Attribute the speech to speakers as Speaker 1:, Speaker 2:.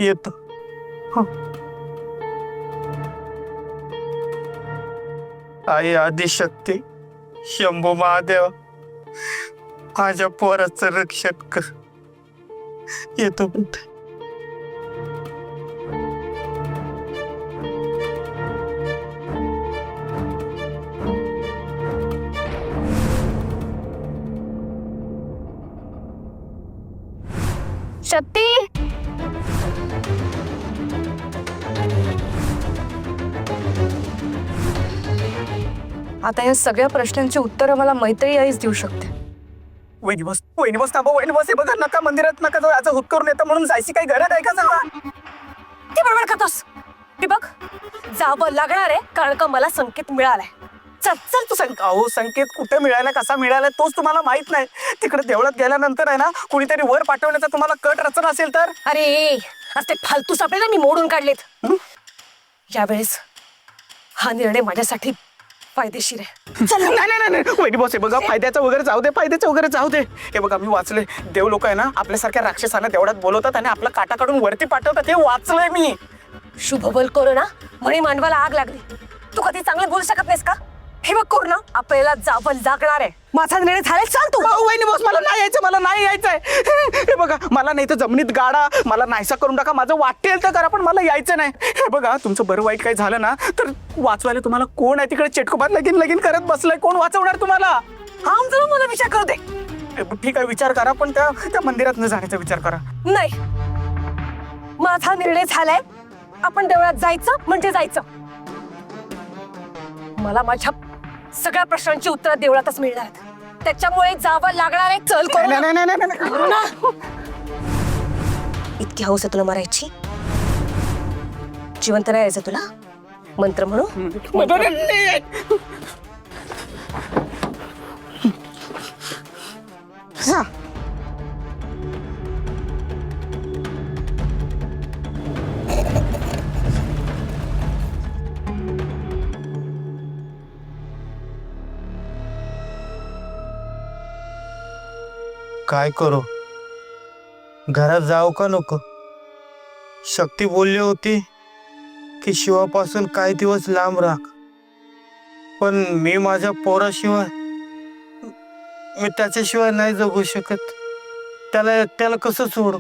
Speaker 1: येतो. आई आदिशक्ती, शंभू महादेव, माझ्या पोराचं रक्षण कर. येतो म्हणते.
Speaker 2: शक्ती, आता या सगळ्या प्रश्नांची उत्तरं मला मैत्री आईच देऊ शकते.
Speaker 1: वहिनी बस थांबा. वहिनी बस. हे बघा, नका मंदिरात नका जाऊ. याचा हुत करून येतं म्हणून जायची काही गरज आहे का जावा?
Speaker 2: ते बरोबर करतोस. ते बघ, जावं लागणार आहे कारण का मला संकेत मिळालाय. चल चल तू सांग.
Speaker 1: अहो, संकेत कुठे मिळाला, कसा मिळाला तोच तुम्हाला माहित नाही. तिकडे देवळात गेल्यानंतर आहे ना, कुणीतरी वर पाठवण्याचा तुम्हाला कट रचना असेल तर.
Speaker 2: अरे आज ते फालतू सापडे ना, मी मोडून काढलेत. यावेळेस हा निर्णय माझ्यासाठी फायदेशीर आहे.
Speaker 1: नाही. वहिनी बस, हे बघा, फायद्याचं वगैरे जाऊ दे. हे बघा, मी वाचले. देव लोक आहे ना, आपल्यासारख्या राक्षसाला देवळात बोलवतात आणि आपला काटा काढून वरती पाठवतात. हे वाचलंय मी.
Speaker 2: शुभबल कोरोना म्हणे मानवाला आग लागली. तू कधी चांगलं बोलू शकत नाहीस का? हे बघ कोरोना, आपल्याला जावं लागणार आहे. माझा निर्णय झालाय. चाल तू.
Speaker 1: वहिनी बस, मला नाही यायचंय. हे बघा, मला नाही तर जमिनीत गाडा, मला नाहीसा करून टाका, माझं वाटेल तर करा, पण मला यायचं नाही. हे बघा, तुमचं बरं वाईट काही झालं ना तर वाचवायला तुम्हाला कोण आहे तिकडे? चेटकोबात लगीन करत बसलाय. कोण वाचवणार तुम्हाला?
Speaker 2: हा जरा मला विचार करू दे.
Speaker 1: ठीक आहे, विचार करा, पण त्या मंदिरात न जाण्याचा विचार करा.
Speaker 2: नाही, माझा निर्णय झालाय. आपण देवळात जायचं म्हणजे जायचं. मला माझ्या सगळ्या प्रश्नांची उत्तरं देवळातच मिळणार आहेत. त्याच्यामुळे जावं लागणार आहे. चल कोरोना. इतकी हौस आहे तुला मरायची? जिवंत राहायचं तुला? मंत्र म्हणू?
Speaker 1: काय करू? घरात जाऊ का नको? शक्ती बोलली होती की शिवापासून काही दिवस लांब राख, पण मी माझ्या पोराशिवाय, मी त्याच्याशिवाय नाही जगू शकत. त्याला कसं सोडू?